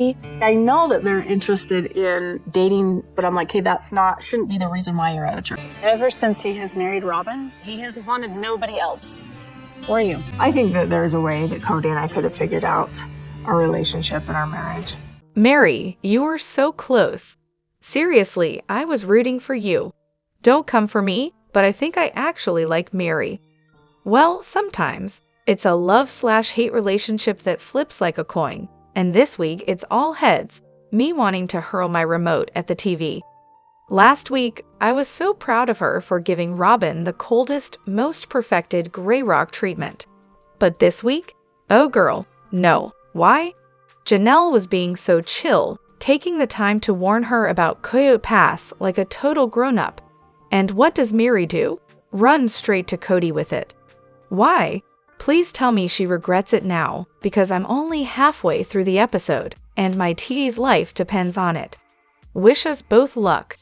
I know that they're interested in dating, but I'm like, hey, shouldn't be the reason why you're at a church. Ever since he has married Robyn, he has wanted nobody else. Or you. I think that there's a way that Kody and I could have figured out our relationship and our marriage. Meri, you were so close. Seriously, I was rooting for you. Don't come for me, but I think I actually like Meri. Well, sometimes. It's a love/hate relationship that flips like a coin. And this week, it's all heads, me wanting to hurl my remote at the TV. Last week, I was so proud of her for giving Robyn the coldest, most perfected gray rock treatment. But this week? Oh girl, no. Why? Janelle was being so chill, taking the time to warn her about Coyote Pass like a total grown-up. And what does Meri do? Run straight to Kody with it. Why? Please tell me she regrets it now, because I'm only halfway through the episode, and my TD's life depends on it. Wish us both luck.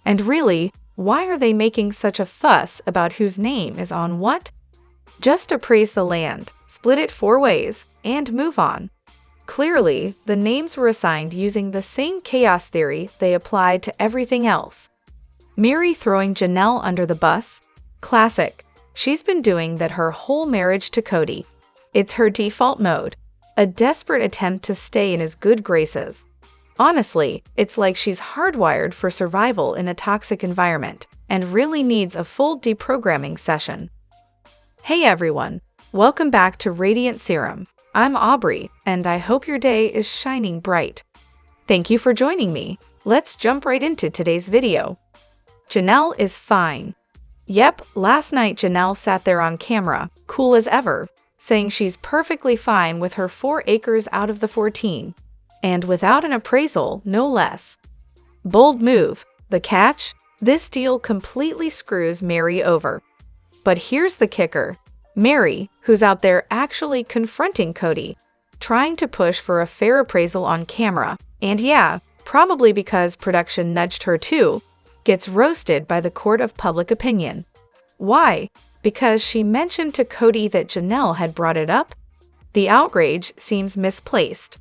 And really, why are they making such a fuss about whose name is on what? Just appraise the land, split it 4 ways, and move on. Clearly, the names were assigned using the same chaos theory they applied to everything else. Meri throwing Janelle under the bus? Classic. She's been doing that her whole marriage to Kody. It's her default mode, a desperate attempt to stay in his good graces. Honestly, it's like she's hardwired for survival in a toxic environment and really needs a full deprogramming session. Hey everyone, welcome back to Radiant Serum. I'm Aubrey, and I hope your day is shining bright. Thank you for joining me. Let's jump right into today's video. Janelle is fine. Yep, last night Janelle sat there on camera, cool as ever, saying she's perfectly fine with her 4 acres out of the 14. And without an appraisal, no less. Bold move. The catch? This deal completely screws Meri over. But here's the kicker. Meri, who's out there actually confronting Kody, trying to push for a fair appraisal on camera, and yeah, probably because production nudged her too, gets roasted by the court of public opinion. Why? Because she mentioned to Kody that Janelle had brought it up? The outrage seems misplaced.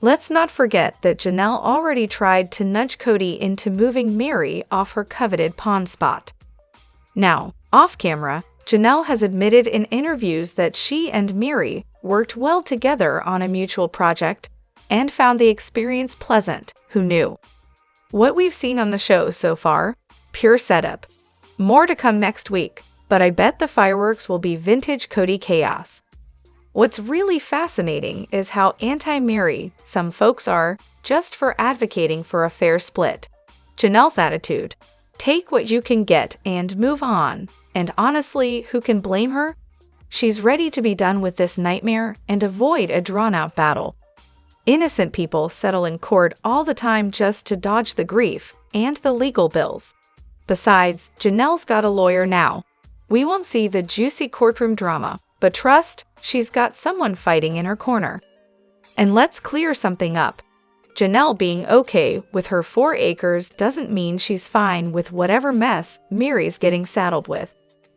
Let's not forget that Janelle already tried to nudge Kody into moving Meri off her coveted pawn spot. Now, off camera, Janelle has admitted in interviews that she and Meri worked well together on a mutual project and found the experience pleasant. Who knew? What we've seen on the show so far, pure setup. More to come next week, but I bet the fireworks will be vintage Kody chaos. What's really fascinating is how anti-Meri some folks are just for advocating for a fair split. Janelle's attitude, take what you can get and move on. And honestly, who can blame her? She's ready to be done with this nightmare and avoid a drawn-out battle. Innocent people settle in court all the time just to dodge the grief and the legal bills. Besides, Janelle's got a lawyer now. We won't see the juicy courtroom drama, but trust, she's got someone fighting in her corner. And let's clear something up. Janelle being okay with her 4 acres doesn't mean she's fine with whatever mess Meri's getting saddled with.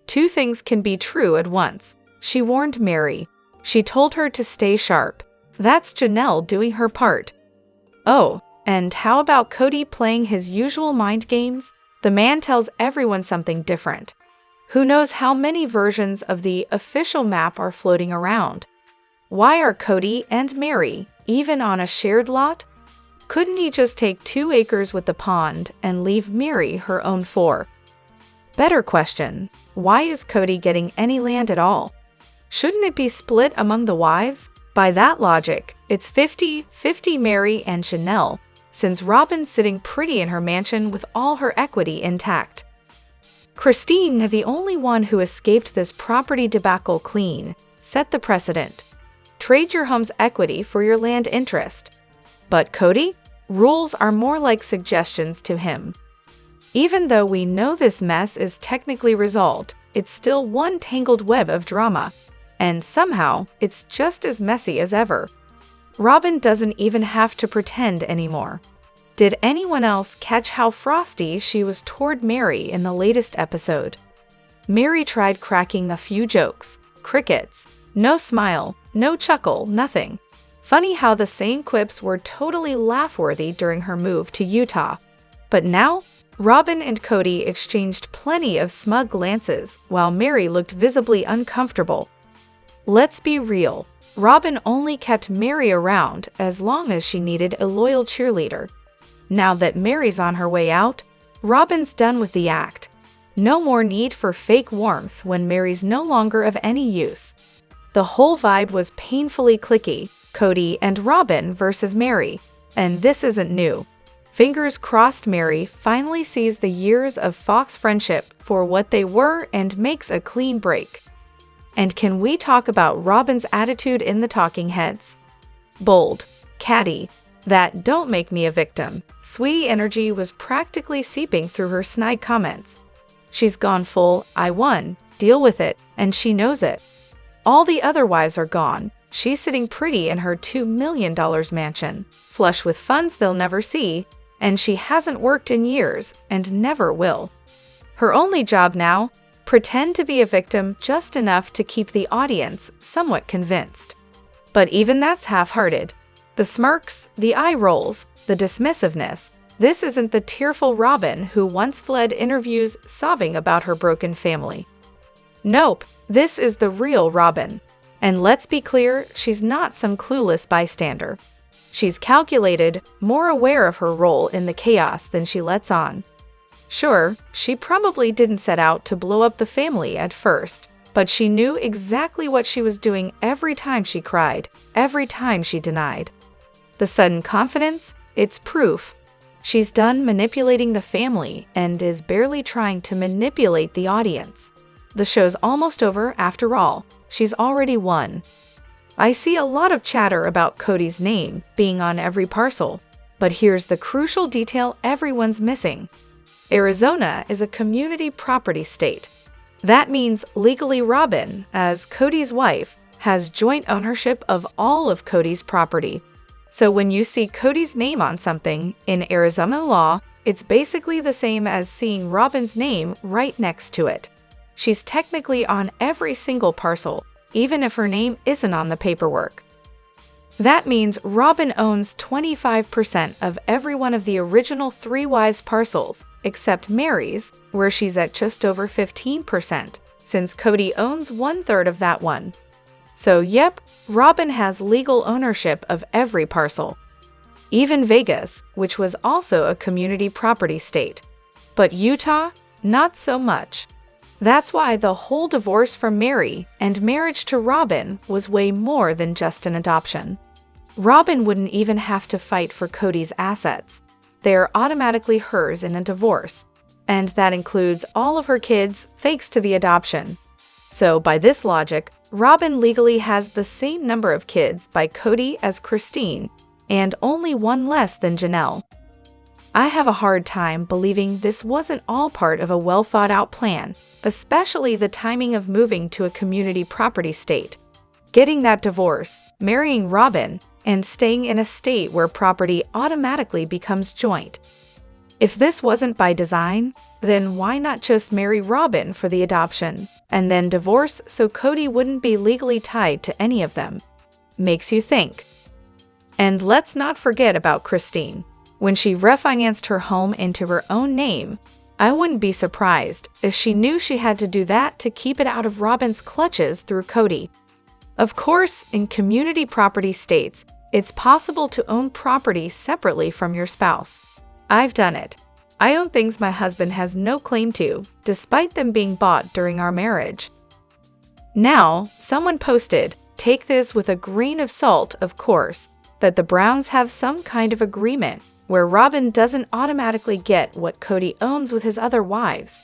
2 things can be true at once. She warned Meri. She told her to stay sharp. That's Janelle doing her part. Oh, and how about Kody playing his usual mind games? The man tells everyone something different. Who knows how many versions of the official map are floating around? Why are Kody and Meri even on a shared lot? Couldn't he just take 2 acres with the pond and leave Meri her own 4? Better question, why is Kody getting any land at all? Shouldn't it be split among the wives? By that logic, it's 50-50 Meri and Janelle, since Robyn's sitting pretty in her mansion with all her equity intact. Christine, the only one who escaped this property debacle clean, set the precedent. Trade your home's equity for your land interest. But Kody? Rules are more like suggestions to him. Even though we know this mess is technically resolved, it's still one tangled web of drama. And somehow, it's just as messy as ever. Robyn doesn't even have to pretend anymore. Did anyone else catch how frosty she was toward Meri in the latest episode? Meri tried cracking a few jokes. Crickets. No smile, no chuckle, nothing. Funny how the same quips were totally laugh-worthy during her move to Utah. But now, Robyn and Kody exchanged plenty of smug glances while Meri looked visibly uncomfortable. Let's be real, Robyn only kept Meri around as long as she needed a loyal cheerleader. Now that Meri's on her way out, Robyn's done with the act. No more need for fake warmth when Meri's no longer of any use. The whole vibe was painfully cliquey, Kody and Robyn versus Meri, and this isn't new. Fingers crossed Meri finally sees the years of Fox friendship for what they were and makes a clean break. And can we talk about Robyn's attitude in the talking heads? Bold, catty, that "don't make me a victim" sweetie energy was practically seeping through her snide comments. She's gone full "I won, deal with it," and she knows it. All the other wives are gone. She's sitting pretty in her $2 million mansion, flush with funds they'll never see, and she hasn't worked in years and never will. Her only job now? Pretend to be a victim just enough to keep the audience somewhat convinced. But even that's half-hearted. The smirks, the eye rolls, the dismissiveness. This isn't the tearful Robyn who once fled interviews sobbing about her broken family. Nope, this is the real Robyn. And let's be clear, she's not some clueless bystander. She's calculated, more aware of her role in the chaos than she lets on. Sure, she probably didn't set out to blow up the family at first, but she knew exactly what she was doing every time she cried, every time she denied. The sudden confidence? It's proof. She's done manipulating the family and is barely trying to manipulate the audience. The show's almost over after all. She's already won. I see a lot of chatter about Kody's name being on every parcel, but here's the crucial detail everyone's missing. Arizona is a community property state. That means legally Robyn, as Kody's wife, has joint ownership of all of Kody's property. So when you see Kody's name on something in Arizona law, it's basically the same as seeing Robyn's name right next to it. She's technically on every single parcel, even if her name isn't on the paperwork. That means Robyn owns 25% of every one of the original 3 wives parcels, except Meri's, where she's at just over 15%, since Kody owns 1/3 of that one. So yep, Robyn has legal ownership of every parcel. Even Vegas, which was also a community property state. But Utah, not so much. That's why the whole divorce from Meri and marriage to Robyn was way more than just an adoption. Robyn wouldn't even have to fight for Kody's assets. They're automatically hers in a divorce, and that includes all of her kids thanks to the adoption. So by this logic, Robyn legally has the same number of kids by Kody as Christine, and only one less than Janelle. I have a hard time believing this wasn't all part of a well-thought-out plan, especially the timing of moving to a community property state, getting that divorce, marrying Robyn, and staying in a state where property automatically becomes joint. If this wasn't by design, then why not just marry Robyn for the adoption, and then divorce so Kody wouldn't be legally tied to any of them? Makes you think. And let's not forget about Christine. When she refinanced her home into her own name, I wouldn't be surprised if she knew she had to do that to keep it out of Robyn's clutches through Kody. Of course, in community property states, it's possible to own property separately from your spouse. I've done it. I own things my husband has no claim to, despite them being bought during our marriage. Now, someone posted, take this with a grain of salt, of course, that the Browns have some kind of agreement where Robyn doesn't automatically get what Kody owns with his other wives.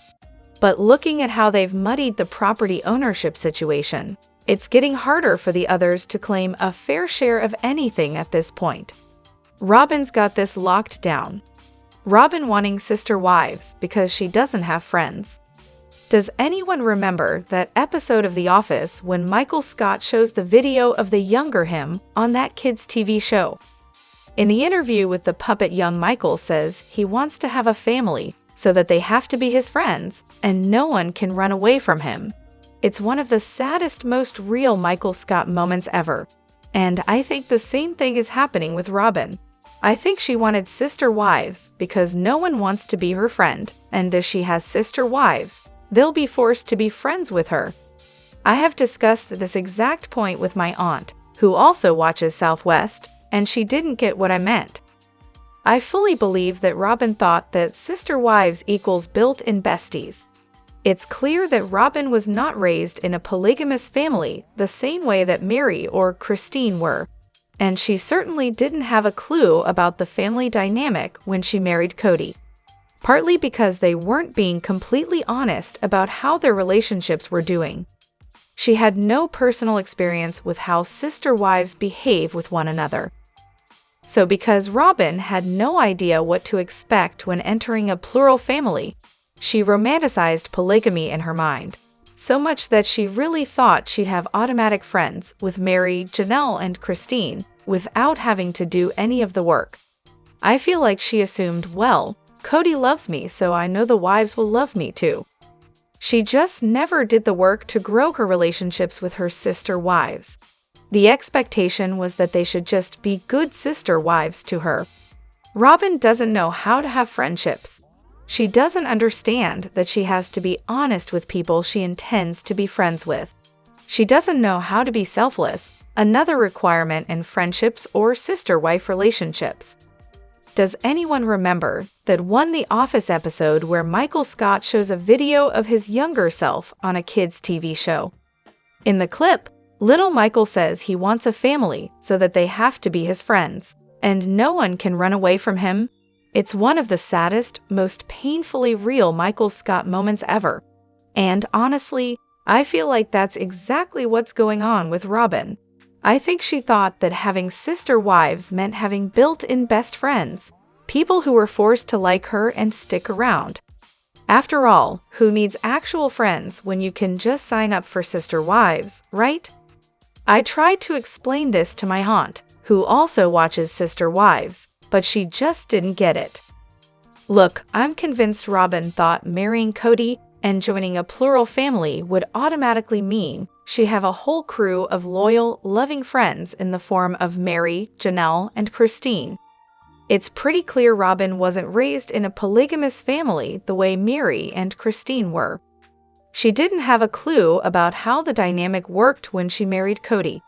But looking at how they've muddied the property ownership situation, it's getting harder for the others to claim a fair share of anything at this point. Robyn's got this locked down. Robyn wanting sister wives because she doesn't have friends. Does anyone remember that episode of The Office when Michael Scott shows the video of the younger him on that kid's TV show? In the interview with the puppet, young Michael says he wants to have a family so that they have to be his friends and no one can run away from him. It's one of the saddest, most real Michael Scott moments ever. And I think the same thing is happening with Robyn. I think she wanted sister wives because no one wants to be her friend, and if she has sister wives, they'll be forced to be friends with her. I have discussed this exact point with my aunt, who also watches Southwest, and she didn't get what I meant. I fully believe that Robyn thought that sister wives equals built-in besties. It's clear that Robyn was not raised in a polygamous family the same way that Meri or Christine were, and she certainly didn't have a clue about the family dynamic when she married Kody. Partly because they weren't being completely honest about how their relationships were doing. She had no personal experience with how sister wives behave with one another. So because Robyn had no idea what to expect when entering a plural family, she romanticized polygamy in her mind, so much that she really thought she'd have automatic friends with Meri, Janelle, and Christine without having to do any of the work. I feel like she assumed, well, Kody loves me, so I know the wives will love me too. She just never did the work to grow her relationships with her sister wives. The expectation was that they should just be good sister wives to her. Robyn doesn't know how to have friendships. She doesn't understand that she has to be honest with people she intends to be friends with. She doesn't know how to be selfless, another requirement in friendships or sister-wife relationships. Does anyone remember that one The Office episode where Michael Scott shows a video of his younger self on a kids' TV show? In the clip, little Michael says he wants a family so that they have to be his friends, and no one can run away from him. It's one of the saddest, most painfully real Michael Scott moments ever. And honestly, I feel like that's exactly what's going on with Robyn. I think she thought that having sister wives meant having built-in best friends, people who were forced to like her and stick around. After all, who needs actual friends when you can just sign up for sister wives, right? I tried to explain this to my aunt, who also watches Sister Wives, but she just didn't get it. Look, I'm convinced Robyn thought marrying Kody and joining a plural family would automatically mean she'd have a whole crew of loyal, loving friends in the form of Meri, Janelle, and Christine. It's pretty clear Robyn wasn't raised in a polygamous family the way Meri and Christine were. She didn't have a clue about how the dynamic worked when she married Kody.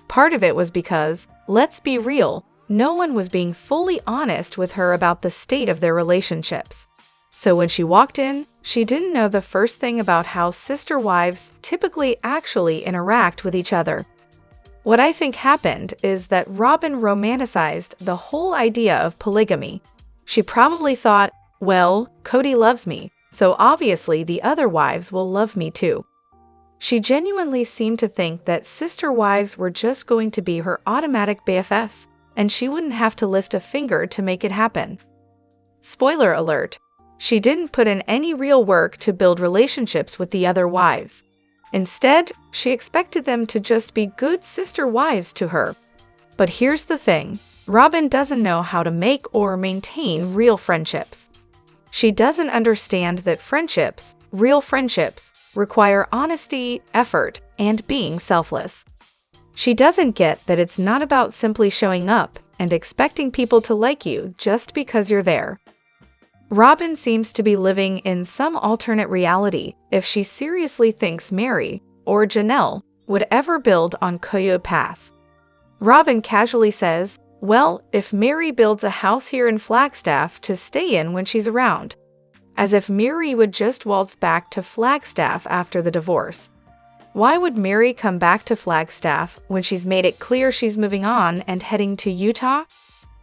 Part of it was because, let's be real, no one was being fully honest with her about the state of their relationships. So when she walked in, she didn't know the first thing about how sister wives typically actually interact with each other. What I think happened is that Robyn romanticized the whole idea of polygamy. She probably thought, well, Kody loves me, so obviously the other wives will love me too. She genuinely seemed to think that sister wives were just going to be her automatic BFFs, and she wouldn't have to lift a finger to make it happen. Spoiler alert, she didn't put in any real work to build relationships with the other wives. Instead, she expected them to just be good sister wives to her. But here's the thing, Robyn doesn't know how to make or maintain real friendships. She doesn't understand that friendships, real friendships, require honesty, effort, and being selfless. She doesn't get that it's not about simply showing up and expecting people to like you just because you're there. Robyn seems to be living in some alternate reality if she seriously thinks Meri, or Janelle, would ever build on Coyote Pass. Robyn casually says, well, if Meri builds a house here in Flagstaff to stay in when she's around, as if Meri would just waltz back to Flagstaff after the divorce. Why would Meri come back to Flagstaff when she's made it clear she's moving on and heading to Utah?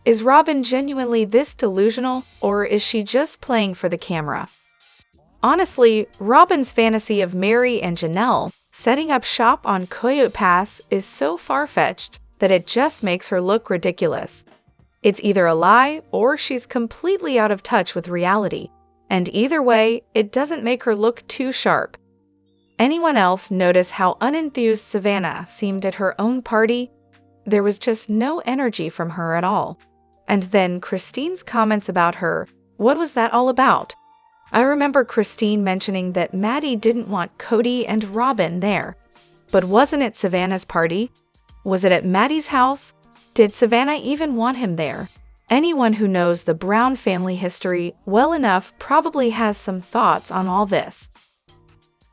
Is Robyn genuinely this delusional, or is she just playing for the camera? Honestly, Robyn's fantasy of Meri and Janelle setting up shop on Coyote Pass is so far-fetched that it just makes her look ridiculous. It's either a lie or she's completely out of touch with reality, and either way, it doesn't make her look too sharp. Anyone else notice how unenthused Savannah seemed at her own party? There was just no energy from her at all. And then Christine's comments about her, what was that all about? I remember Christine mentioning that Maddie didn't want Kody and Robyn there. But wasn't it Savannah's party? Was it at Maddie's house? Did Savannah even want him there? Anyone who knows the Brown family history well enough probably has some thoughts on all this.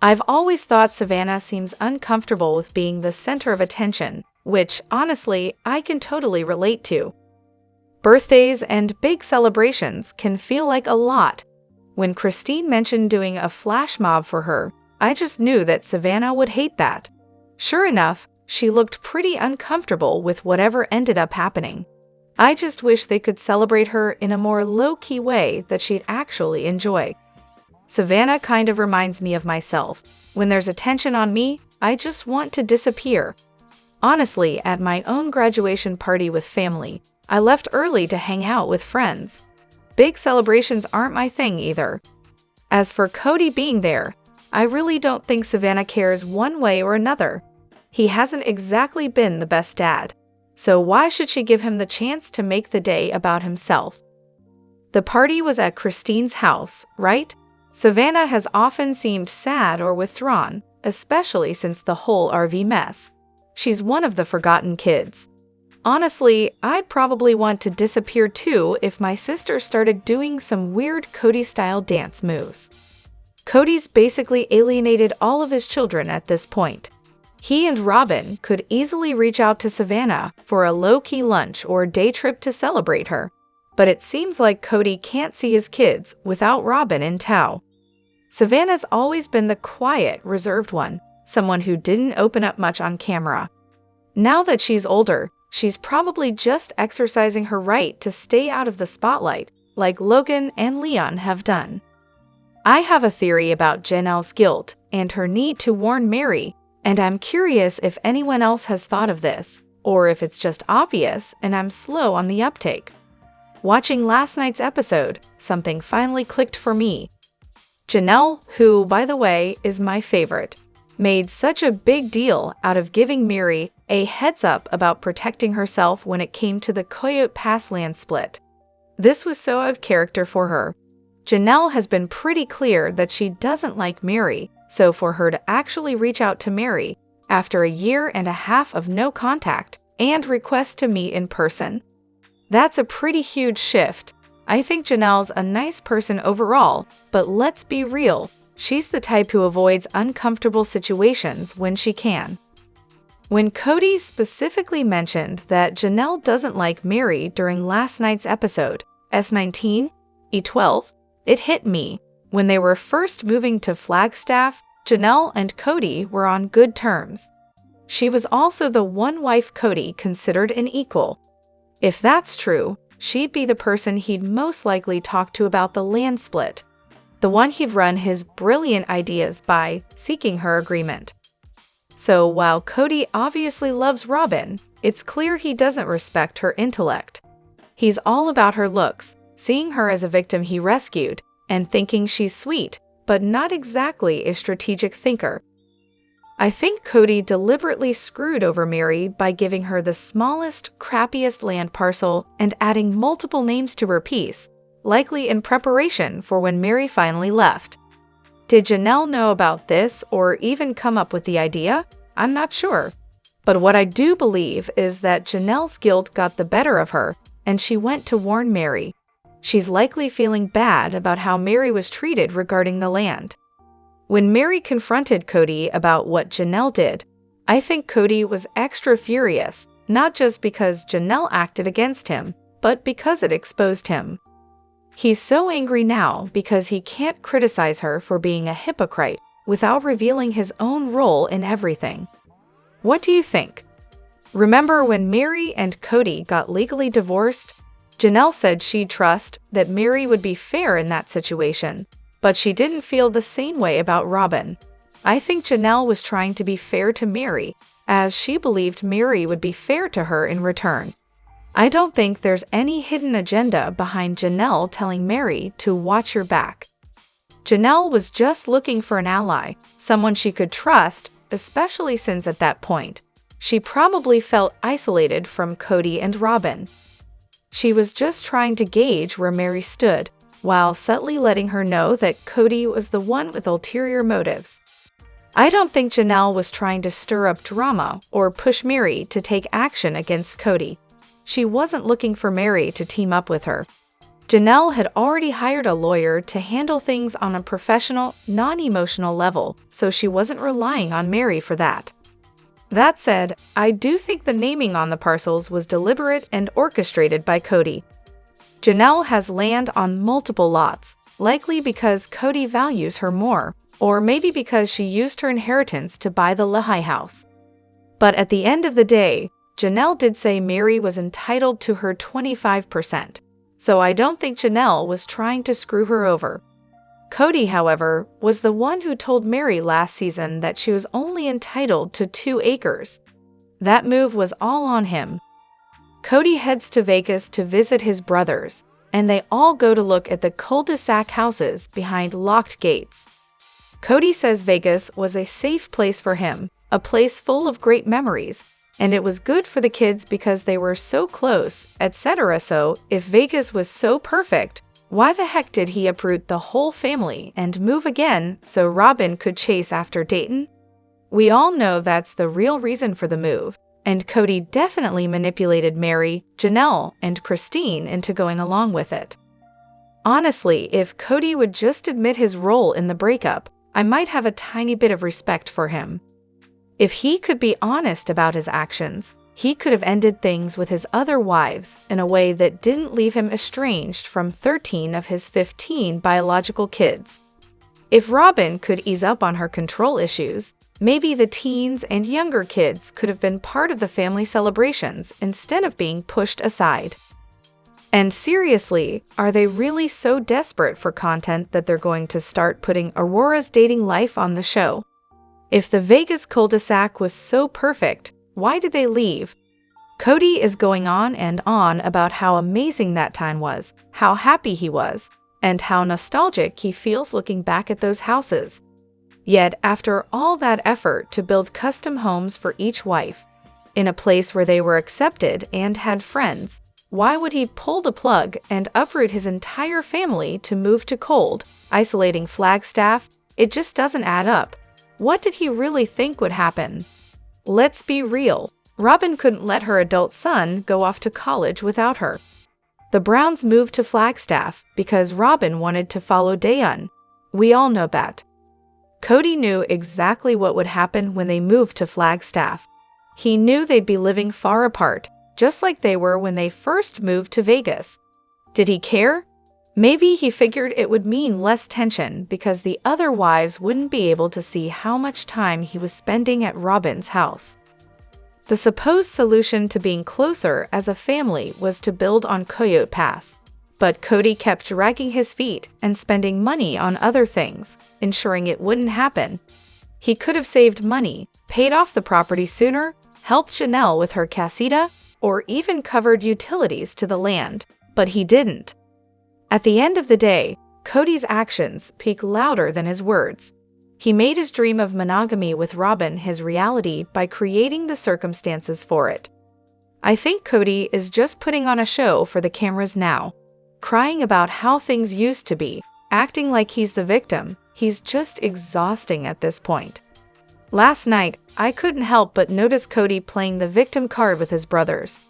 I've always thought Savannah seems uncomfortable with being the center of attention, which, honestly, I can totally relate to. Birthdays and big celebrations can feel like a lot. When Christine mentioned doing a flash mob for her, I just knew that Savannah would hate that. Sure enough, she looked pretty uncomfortable with whatever ended up happening. I just wish they could celebrate her in a more low-key way that she'd actually enjoy. Savannah kind of reminds me of myself. When there's attention on me, I just want to disappear. Honestly, at my own graduation party with family, I left early to hang out with friends. Big celebrations aren't my thing either. As for Kody being there, I really don't think Savannah cares one way or another. He hasn't exactly been the best dad, so why should she give him the chance to make the day about himself? The party was at Christine's house, right? Savannah has often seemed sad or withdrawn, especially since the whole RV mess. She's one of the forgotten kids. Honestly, I'd probably want to disappear too if my sister started doing some weird Kody-style dance moves. Kody's basically alienated all of his children at this point. He and Robyn could easily reach out to Savannah for a low-key lunch or day trip to celebrate her, but it seems like Kody can't see his kids without Robyn in tow. Savannah's always been the quiet, reserved one, someone who didn't open up much on camera. Now that she's older, she's probably just exercising her right to stay out of the spotlight, like Logan and Leon have done. I have a theory about Janelle's guilt and her need to warn Meri, and I'm curious if anyone else has thought of this, or if it's just obvious and I'm slow on the uptake. Watching last night's episode, something finally clicked for me. Janelle, who, by the way, is my favorite, made such a big deal out of giving Meri a heads up about protecting herself when it came to the Coyote Pass land split. This was so out of character for her. Janelle has been pretty clear that she doesn't like Meri, so for her to actually reach out to Meri after a year and a half of no contact and request to meet in person, that's a pretty huge shift. I think Janelle's a nice person overall, but let's be real, she's the type who avoids uncomfortable situations when she can. When Kody specifically mentioned that Janelle doesn't like Meri during last night's episode, S19, E12, it hit me. When they were first moving to Flagstaff, Janelle and Kody were on good terms. She was also the one wife Kody considered an equal. If that's true, she'd be the person he'd most likely talk to about the land split, the one he'd run his brilliant ideas by, seeking her agreement. So while Kody obviously loves Robyn, it's clear he doesn't respect her intellect. He's all about her looks, seeing her as a victim he rescued, and thinking she's sweet, but not exactly a strategic thinker. I think Kody deliberately screwed over Meri by giving her the smallest, crappiest land parcel and adding multiple names to her piece, likely in preparation for when Meri finally left. Did Janelle know about this or even come up with the idea? I'm not sure. But what I do believe is that Janelle's guilt got the better of her, and she went to warn Meri. She's likely feeling bad about how Meri was treated regarding the land. When Meri confronted Kody about what Janelle did, I think Kody was extra furious, not just because Janelle acted against him, but because it exposed him. He's so angry now because he can't criticize her for being a hypocrite without revealing his own role in everything. What do you think? Remember when Meri and Kody got legally divorced? Janelle said she'd trust that Meri would be fair in that situation, but she didn't feel the same way about Robyn. I think Janelle was trying to be fair to Meri, as she believed Meri would be fair to her in return. I don't think there's any hidden agenda behind Janelle telling Meri to watch your back. Janelle was just looking for an ally, someone she could trust, especially since at that point, she probably felt isolated from Kody and Robyn. She was just trying to gauge where Meri stood, while subtly letting her know that Kody was the one with ulterior motives. I don't think Janelle was trying to stir up drama or push Meri to take action against Kody. She wasn't looking for Meri to team up with her. Janelle had already hired a lawyer to handle things on a professional, non-emotional level, so she wasn't relying on Meri for that. That said, I do think the naming on the parcels was deliberate and orchestrated by Kody. Janelle has land on multiple lots, likely because Kody values her more, or maybe because she used her inheritance to buy the Lehi house. But at the end of the day, Janelle did say Meri was entitled to her 25%, so I don't think Janelle was trying to screw her over. Kody, however, was the one who told Meri last season that she was only entitled to 2 acres. That move was all on him. Kody heads to Vegas to visit his brothers, and they all go to look at the cul-de-sac houses behind locked gates. Kody says Vegas was a safe place for him, a place full of great memories, and it was good for the kids because they were so close, etc. So, if Vegas was so perfect, why the heck did he uproot the whole family and move again so Robyn could chase after Dayton? We all know that's the real reason for the move, and Kody definitely manipulated Meri, Janelle, and Christine into going along with it. Honestly, if Kody would just admit his role in the breakup, I might have a tiny bit of respect for him. If he could be honest about his actions, he could have ended things with his other wives in a way that didn't leave him estranged from 13 of his 15 biological kids. If Robyn could ease up on her control issues, maybe the teens and younger kids could have been part of the family celebrations instead of being pushed aside. And seriously, are they really so desperate for content that they're going to start putting Aurora's dating life on the show? If the Vegas cul-de-sac was so perfect, why did they leave? Kody is going on and on about how amazing that time was, how happy he was, and how nostalgic he feels looking back at those houses. Yet, after all that effort to build custom homes for each wife, in a place where they were accepted and had friends, why would he pull the plug and uproot his entire family to move to cold, isolating Flagstaff? It just doesn't add up. What did he really think would happen? Let's be real. Robyn couldn't let her adult son go off to college without her. The Browns moved to Flagstaff because Robyn wanted to follow Dayon. We all know that. Kody knew exactly what would happen when they moved to Flagstaff. He knew they'd be living far apart, just like they were when they first moved to Vegas. Did he care? Maybe he figured it would mean less tension because the other wives wouldn't be able to see how much time he was spending at Robyn's house. The supposed solution to being closer as a family was to build on Coyote Pass, but Kody kept dragging his feet and spending money on other things, ensuring it wouldn't happen. He could have saved money, paid off the property sooner, helped Janelle with her casita, or even covered utilities to the land, but he didn't. At the end of the day, Kody's actions speak louder than his words. He made his dream of monogamy with Robyn his reality by creating the circumstances for it. I think Kody is just putting on a show for the cameras now, crying about how things used to be, acting like he's the victim. He's just exhausting at this point. Last night, I couldn't help but notice Kody playing the victim card with his brothers.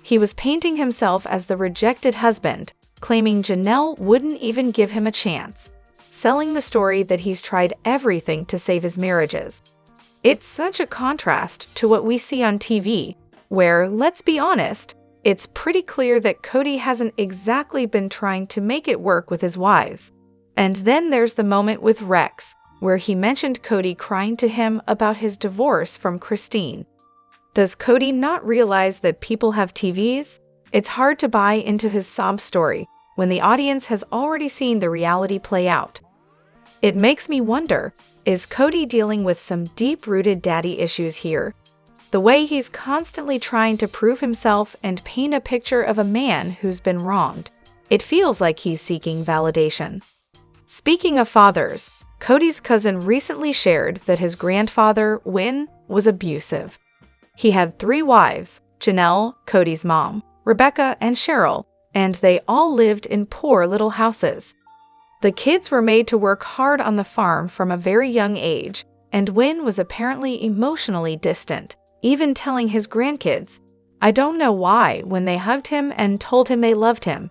He was painting himself as the rejected husband, claiming Janelle wouldn't even give him a chance, selling the story that he's tried everything to save his marriages. It's such a contrast to what we see on TV, where, let's be honest, it's pretty clear that Kody hasn't exactly been trying to make it work with his wives. And then there's the moment with Rex, where he mentioned Kody crying to him about his divorce from Christine. Does Kody not realize that people have TVs? It's hard to buy into his sob story when the audience has already seen the reality play out. It makes me wonder, is Kody dealing with some deep-rooted daddy issues here? The way he's constantly trying to prove himself and paint a picture of a man who's been wronged. It feels like he's seeking validation. Speaking of fathers, Kody's cousin recently shared that his grandfather, Win, was abusive. He had 3 wives, Janelle, Kody's mom, Rebecca, and Cheryl, and they all lived in poor little houses. The kids were made to work hard on the farm from a very young age, and Wynn was apparently emotionally distant, even telling his grandkids, "I don't know why," when they hugged him and told him they loved him.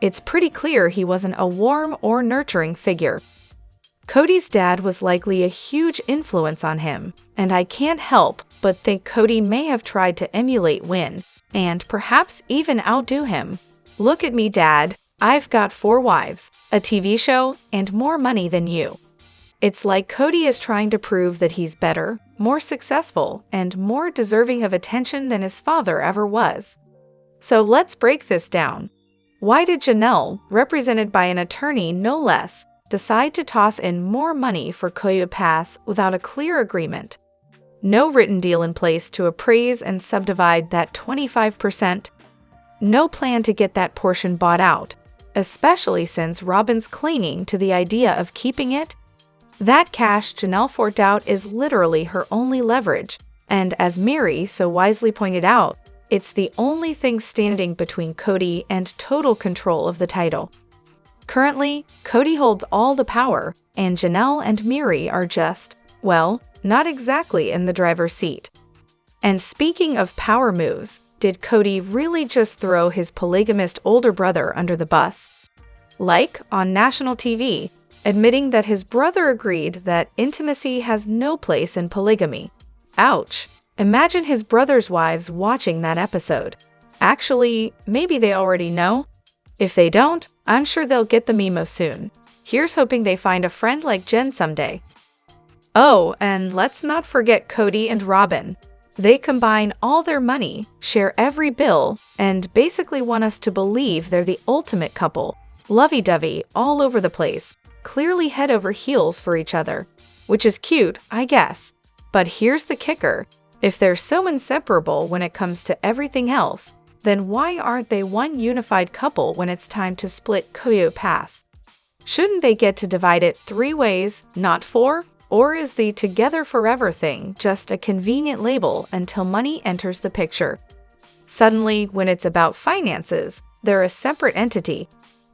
It's pretty clear he wasn't a warm or nurturing figure. Kody's dad was likely a huge influence on him, and I can't help but think Kody may have tried to emulate Wynn, and perhaps even outdo him. "Look at me, Dad. I've got 4 wives, a TV show, and more money than you." It's like Kody is trying to prove that he's better, more successful, and more deserving of attention than his father ever was. So let's break this down. Why did Janelle, represented by an attorney no less, decide to toss in more money for kody to pass without a clear agreement? No written deal in place to appraise and subdivide that 25%. No plan to get that portion bought out, especially since Robyn's clinging to the idea of keeping it. That cash Janelle forked out is literally her only leverage, and as Meri so wisely pointed out, it's the only thing standing between Kody and total control of the title. Currently, Kody holds all the power, and Janelle and Meri are just, well, not exactly in the driver's seat. And speaking of power moves, did Kody really just throw his polygamist older brother under the bus? Like on national TV, admitting that his brother agreed that intimacy has no place in polygamy. Ouch. Imagine his brother's wives watching that episode. Actually, maybe they already know. If they don't, I'm sure they'll get the memo soon. Here's hoping they find a friend like Jen someday. Oh, and let's not forget kody&Robyn. They combine all their money, share every bill, and basically want us to believe they're the ultimate couple, lovey-dovey all over the place, clearly head over heels for each other. Which is cute, I guess. But here's the kicker. If they're so inseparable when it comes to everything else, then why aren't they one unified couple when it's time to split kody to pass? Shouldn't they get to divide it 3 ways, not 4? Or is the together forever thing just a convenient label until money enters the picture? Suddenly, when it's about finances, they're a separate entity.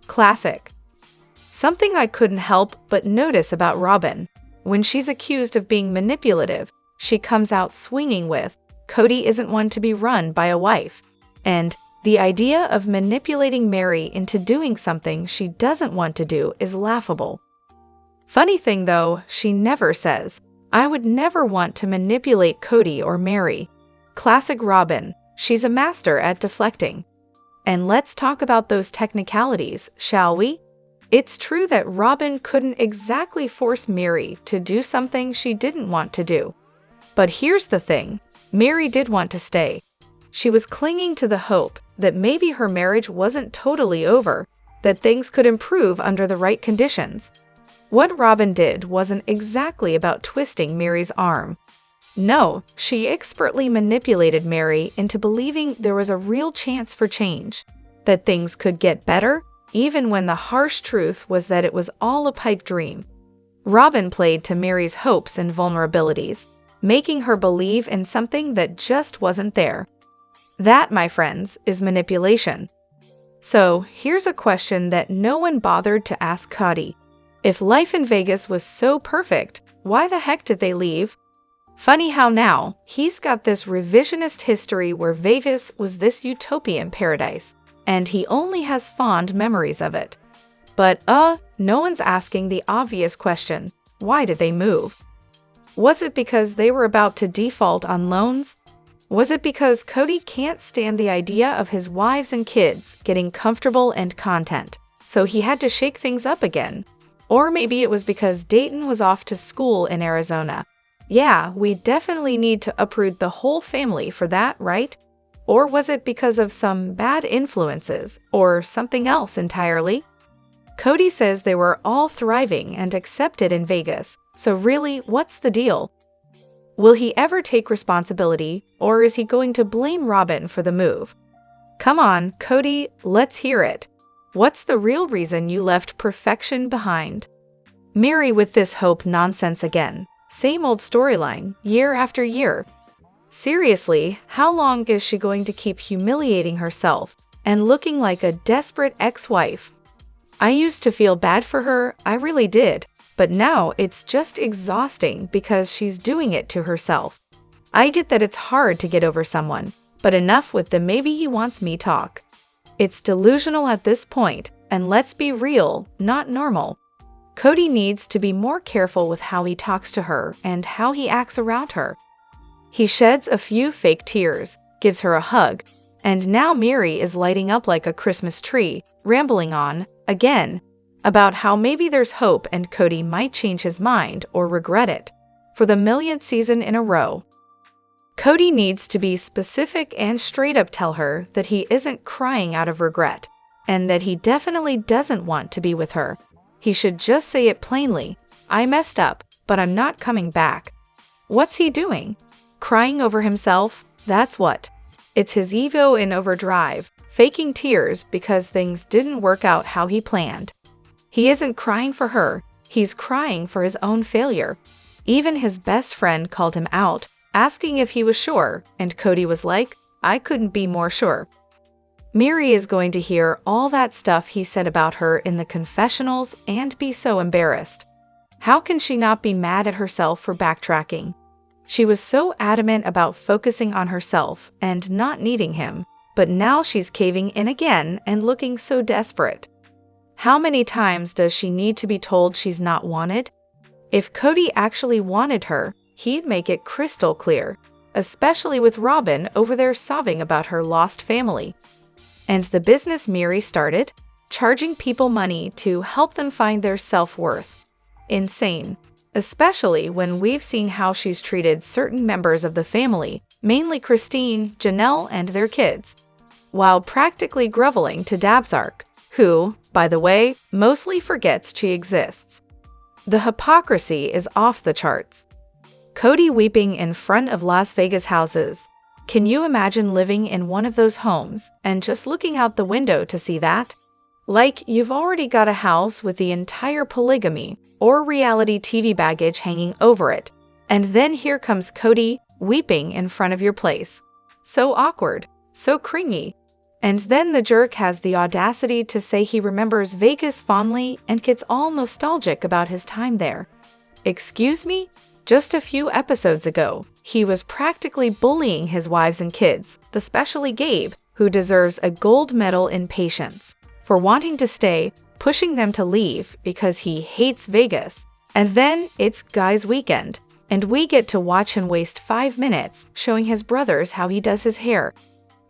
Classic. Something I couldn't help but notice about Robyn. When she's accused of being manipulative, she comes out swinging with, "Kody isn't one to be run by a wife." And the idea of manipulating Meri into doing something she doesn't want to do is laughable. Funny thing though, she never says, "I would never want to manipulate Kody or Meri." Classic Robyn, she's a master at deflecting. And let's talk about those technicalities, shall we? It's true that Robyn couldn't exactly force Meri to do something she didn't want to do. But here's the thing, Meri did want to stay. She was clinging to the hope that maybe her marriage wasn't totally over, that things could improve under the right conditions. What Robyn did wasn't exactly about twisting Meri's arm. No, she expertly manipulated Meri into believing there was a real chance for change, that things could get better, even when the harsh truth was that it was all a pipe dream. Robyn played to Meri's hopes and vulnerabilities, making her believe in something that just wasn't there. That, my friends, is manipulation. So, here's a question that no one bothered to ask Kody. If life in Vegas was so perfect, why the heck did they leave? Funny how now, he's got this revisionist history where Vegas was this utopian paradise, and he only has fond memories of it. But, no one's asking the obvious question, why did they move? Was it because they were about to default on loans? Was it because Kody can't stand the idea of his wives and kids getting comfortable and content, so he had to shake things up again? Or maybe it was because Dayton was off to school in Arizona. Yeah, we definitely need to uproot the whole family for that, right? Or was it because of some bad influences, or something else entirely? Kody says they were all thriving and accepted in Vegas, so really, what's the deal? Will he ever take responsibility, or is he going to blame Robyn for the move? Come on, Kody, let's hear it. What's the real reason you left perfection behind? Meri with this hope nonsense again. Same old storyline, year after year. Seriously, how long is she going to keep humiliating herself and looking like a desperate ex-wife? I used to feel bad for her, I really did, but now it's just exhausting because she's doing it to herself. I get that it's hard to get over someone, but enough with the maybe he wants me talk. It's delusional at this point, and let's be real, not normal. Kody needs to be more careful with how he talks to her and how he acts around her. He sheds a few fake tears, gives her a hug, and now Meri is lighting up like a Christmas tree, rambling on, again, about how maybe there's hope and Kody might change his mind or regret it, for the millionth season in a row. Kody needs to be specific and straight up tell her that he isn't crying out of regret, and that he definitely doesn't want to be with her. He should just say it plainly, I messed up, but I'm not coming back. What's he doing? Crying over himself? That's what. It's his ego in overdrive, faking tears because things didn't work out how he planned. He isn't crying for her, he's crying for his own failure. Even his best friend called him out, asking if he was sure, and Kody was like, I couldn't be more sure. Meri is going to hear all that stuff he said about her in the confessionals and be so embarrassed. How can she not be mad at herself for backtracking? She was so adamant about focusing on herself and not needing him, but now she's caving in again and looking so desperate. How many times does she need to be told she's not wanted? If Kody actually wanted her, he'd make it crystal clear, especially with Robyn over there sobbing about her lost family. And the business Meri started, charging people money to help them find their self-worth. Insane, especially when we've seen how she's treated certain members of the family, mainly Christine, Janelle, and their kids, while practically groveling to Dabzark, who, by the way, mostly forgets she exists. The hypocrisy is off the charts. Kody weeping in front of Las Vegas houses. Can you imagine living in one of those homes and just looking out the window to see that? Like you've already got a house with the entire polygamy or reality TV baggage hanging over it, and then here comes Kody weeping in front of your place. So awkward, so cringy. And then the jerk has the audacity to say he remembers Vegas fondly and gets all nostalgic about his time there. Excuse me? Just a few episodes ago, he was practically bullying his wives and kids, especially Gabe, who deserves a gold medal in patience, for wanting to stay, pushing them to leave because he hates Vegas. And then it's Guy's weekend, and we get to watch him waste 5 minutes showing his brothers how he does his hair.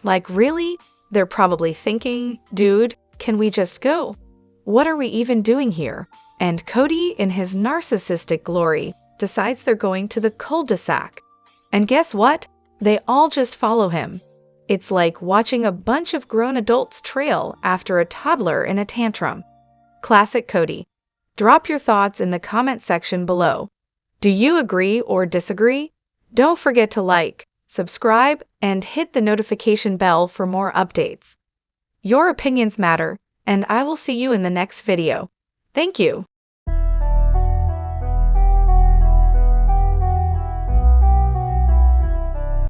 Like, really? They're probably thinking, dude, can we just go? What are we even doing here? And Kody, in his narcissistic glory, decides they're going to the cul-de-sac. And guess what? They all just follow him. It's like watching a bunch of grown adults trail after a toddler in a tantrum. Classic Kody. Drop your thoughts in the comment section below. Do you agree or disagree? Don't forget to like, subscribe, and hit the notification bell for more updates. Your opinions matter, and I will see you in the next video. Thank you.